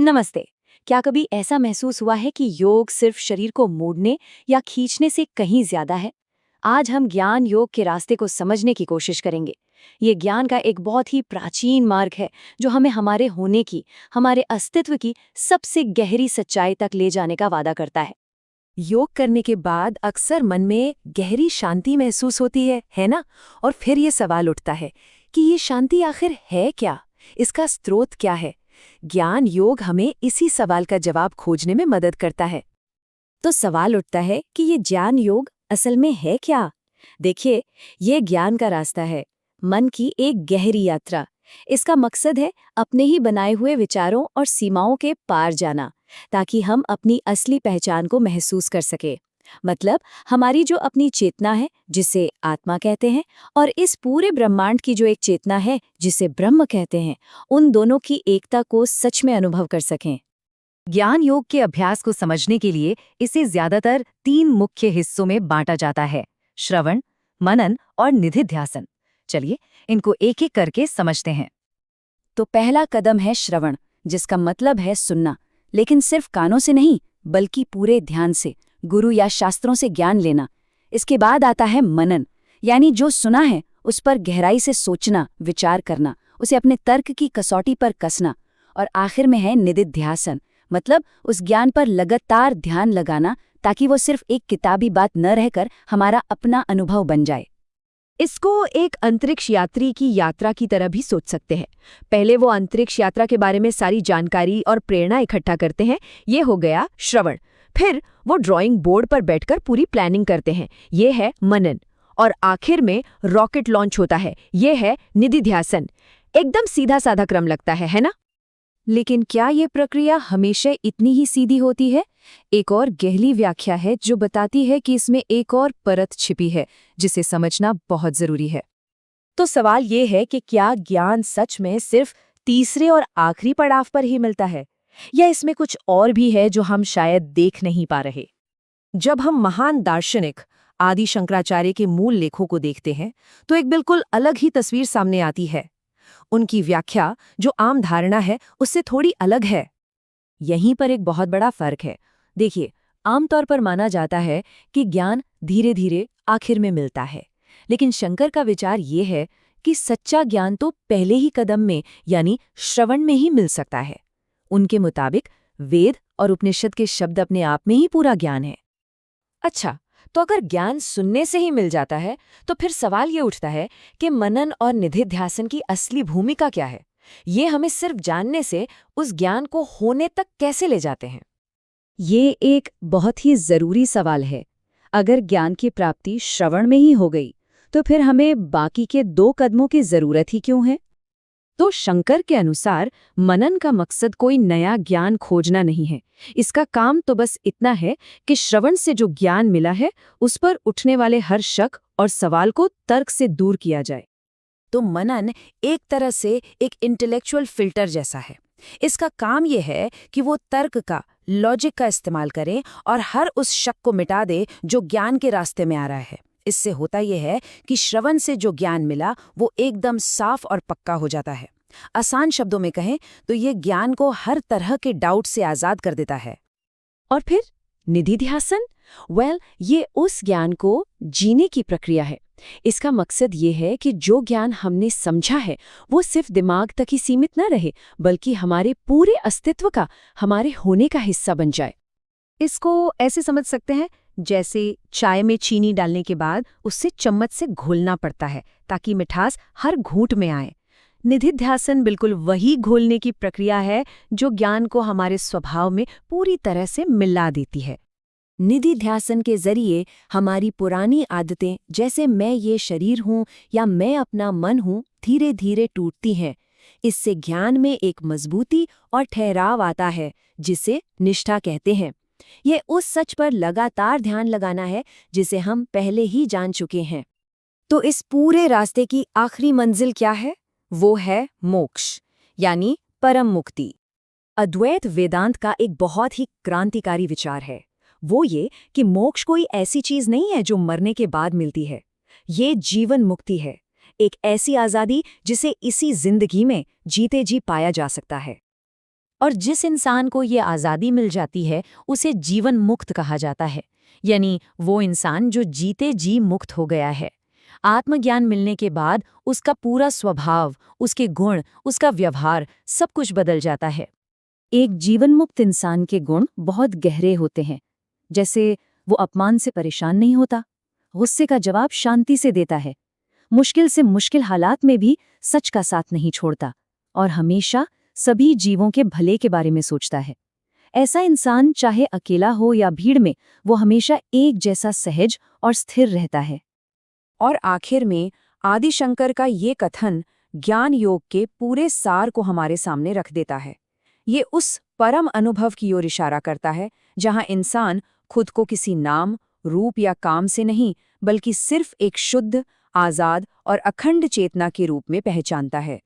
नमस्ते। क्या कभी ऐसा महसूस हुआ है कि योग सिर्फ शरीर को मोड़ने या खींचने से कहीं ज्यादा है? आज हम ज्ञान योग के रास्ते को समझने की कोशिश करेंगे। ये ज्ञान का एक बहुत ही प्राचीन मार्ग है जो हमें हमारे होने की, हमारे अस्तित्व की सबसे गहरी सच्चाई तक ले जाने का वादा करता है। योग करने के बाद अक्सर मन में गहरी शांति महसूस होती है ना? और फिर ये सवाल उठता है कि ये शांति आखिर है क्या? इसका स्रोत क्या है? ज्ञान योग हमें इसी सवाल का जवाब खोजने में मदद करता है। तो सवाल उठता है कि ये ज्ञान योग असल में है क्या? देखिए, ये ज्ञान का रास्ता है, मन की एक गहरी यात्रा। इसका मकसद है अपने ही बनाए हुए विचारों और सीमाओं के पार जाना, ताकि हम अपनी असली पहचान को महसूस कर सके। मतलब हमारी जो अपनी चेतना है, जिसे आत्मा कहते हैं, और इस पूरे ब्रह्मांड की जो एक चेतना है, जिसे ब्रह्म कहते हैं, उन दोनों की एकता को सच में अनुभव कर सकें। ज्ञान योग के अभ्यास को समझने के लिए इसे ज्यादातर 3 मुख्य हिस्सों में बांटा जाता है: श्रवण, मनन और निधिध्यासन। चलिए इनको एक एक करके समझते हैं। तो पहला कदम है श्रवण, जिसका मतलब है सुनना, लेकिन सिर्फ कानों से नहीं, बल्कि पूरे ध्यान से, गुरु या शास्त्रों से ज्ञान लेना। इसके बाद आता है मनन, यानी जो सुना है उस पर गहराई से सोचना, विचार करना, उसे अपने तर्क की कसौटी पर कसना। और आखिर में है निधिध्यासन, मतलब उस ज्ञान पर लगातार ध्यान लगाना, ताकि वो सिर्फ एक किताबी बात न रहकर हमारा अपना अनुभव बन जाए। इसको एक अंतरिक्ष यात्री की यात्रा की तरह भी सोच सकते हैं। पहले वो अंतरिक्ष यात्रा के बारे में सारी जानकारी और प्रेरणा इकट्ठा करते हैं, ये हो गया श्रवण। फिर वो ड्राइंग बोर्ड पर बैठकर पूरी प्लानिंग करते हैं, ये है मनन। और आखिर में रॉकेट लॉन्च होता है, ये है निधिध्यासन। एकदम सीधा साधा क्रम लगता है ना? लेकिन क्या ये प्रक्रिया हमेशा इतनी ही सीधी होती है? एक और गहरी व्याख्या है जो बताती है कि इसमें एक और परत छिपी है, जिसे समझना बहुत जरूरी है। तो सवाल ये है कि क्या ज्ञान सच में सिर्फ तीसरे और आखिरी पड़ाव पर ही मिलता है, या इसमें कुछ और भी है जो हम शायद देख नहीं पा रहे? जब हम महान दार्शनिक आदि शंकराचार्य के मूल लेखों को देखते हैं, तो एक बिल्कुल अलग ही तस्वीर सामने आती है। उनकी व्याख्या जो आम धारणा है उससे थोड़ी अलग है। यहीं पर एक बहुत बड़ा फर्क है। देखिए, आमतौर पर माना जाता है कि ज्ञान धीरे धीरे आखिर में मिलता है, लेकिन शंकर का विचार ये है कि सच्चा ज्ञान तो पहले ही कदम में, यानी श्रवण में ही मिल सकता है। उनके मुताबिक वेद और उपनिषद के शब्द अपने आप में ही पूरा ज्ञान है। अच्छा, तो अगर ज्ञान सुनने से ही मिल जाता है, तो फिर सवाल ये उठता है कि मनन और निधिध्यासन की असली भूमिका क्या है? ये हमें सिर्फ जानने से उस ज्ञान को होने तक कैसे ले जाते हैं? ये एक बहुत ही जरूरी सवाल है। अगर ज्ञान की प्राप्ति श्रवण में ही हो गई, तो फिर हमें बाकी के 2 कदमों की जरूरत ही क्यों है? तो शंकर के अनुसार मनन का मकसद कोई नया ज्ञान खोजना नहीं है। इसका काम तो बस इतना है कि श्रवण से जो ज्ञान मिला है उस पर उठने वाले हर शक और सवाल को तर्क से दूर किया जाए। तो मनन एक तरह से एक इंटेलेक्चुअल फिल्टर जैसा है। इसका काम यह है कि वो तर्क का, लॉजिक का इस्तेमाल करे और हर उस शक को मिटा दे जो ज्ञान के रास्ते में आ रहा है। इससे होता यह है कि श्रवण से जो ज्ञान मिला वो एकदम साफ और पक्का हो जाता है। आसान शब्दों में कहें तो ये ज्ञान को हर तरह के डाउट से आजाद कर देता है। और फिर निधिध्यासन, ये उस ज्ञान को जीने की प्रक्रिया है। इसका मकसद ये है कि जो ज्ञान हमने समझा है वो सिर्फ दिमाग तक ही सीमित न रहे, बल्कि हमारे पूरे अस्तित्व का, हमारे होने का हिस्सा बन जाए। इसको ऐसे समझ सकते हैं जैसे चाय में चीनी डालने के बाद उससे चम्मच से घोलना पड़ता है ताकि मिठास हर घूंट में आए। निधिध्यासन बिल्कुल वही घोलने की प्रक्रिया है जो ज्ञान को हमारे स्वभाव में पूरी तरह से मिला देती है। निधिध्यासन के जरिए हमारी पुरानी आदतें, जैसे मैं ये शरीर हूँ या मैं अपना मन हूँ, धीरे धीरे टूटती हैं। इससे ज्ञान में एक मजबूती और ठहराव आता है, जिसे निष्ठा कहते हैं। ये उस सच पर लगातार ध्यान लगाना है जिसे हम पहले ही जान चुके हैं। तो इस पूरे रास्ते की आखिरी मंजिल क्या है? वो है मोक्ष, यानी परम मुक्ति। अद्वैत वेदांत का एक बहुत ही क्रांतिकारी विचार है। वो ये कि मोक्ष कोई ऐसी चीज नहीं है जो मरने के बाद मिलती है। ये जीवन मुक्ति है, एक ऐसी आज़ादी जिसे इसी जिंदगी में जीते जी पाया जा सकता है। और जिस इंसान को ये आज़ादी मिल जाती है उसे जीवन मुक्त कहा जाता है, यानी वो इंसान जो जीते जी मुक्त हो गया है। आत्मज्ञान मिलने के बाद उसका पूरा स्वभाव, उसके गुण, उसका व्यवहार सब कुछ बदल जाता है। एक जीवन मुक्त इंसान के गुण बहुत गहरे होते हैं, जैसे वो अपमान से परेशान नहीं होता, गुस्से का जवाब शांति से देता है, मुश्किल से मुश्किल हालात में भी सच का साथ नहीं छोड़ता और हमेशा सभी जीवों के भले के बारे में सोचता है। ऐसा इंसान चाहे अकेला हो या भीड़ में, वो हमेशा एक जैसा सहज और स्थिर रहता है। और आखिर में आदि शंकर का ये कथन ज्ञान योग के पूरे सार को हमारे सामने रख देता है। ये उस परम अनुभव की ओर इशारा करता है जहां इंसान खुद को किसी नाम, रूप या काम से नहीं, बल्कि सिर्फ एक शुद्ध, आजाद और अखंड चेतना के रूप में पहचानता है।